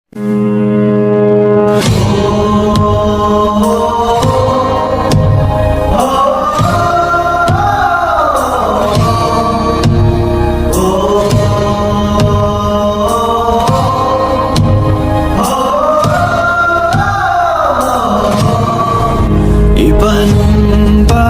Ipanumpa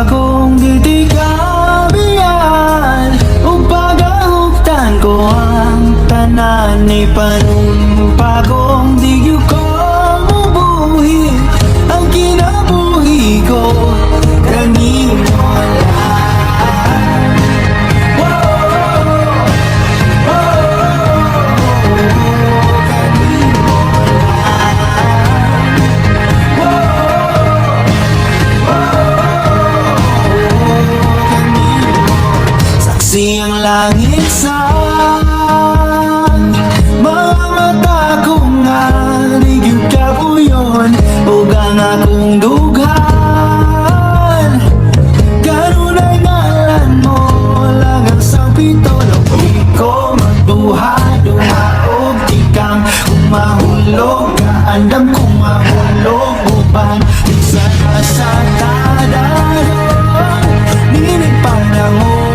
kong ditikabihan ug pagahugtan ko ang tanan. Ipanumpa kong di ko mubuhi ang kinabuhi ko kanimo lang. Ang langit sa mga mata ko nga ligid ka po yun ug ang akong dughan karon ay ngalan mo lang ang sampito di ko magbuhat dumaog ikang umahulog kaandam kong mahulog uban isa ka sa tadaro ninig panahon.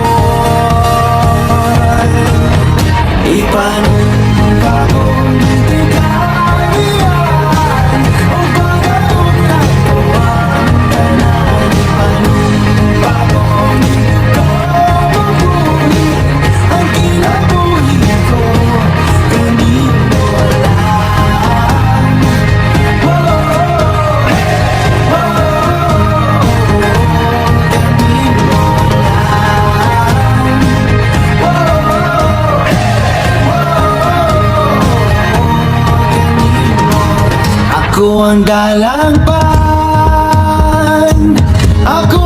Ipanumpa kong ditikabihan ug pagahugtan ko ang tanan. Ipanumpa kong di ko mubuhi ang kinabuhi ko kanimo lang. Ako ang dalangpan, ako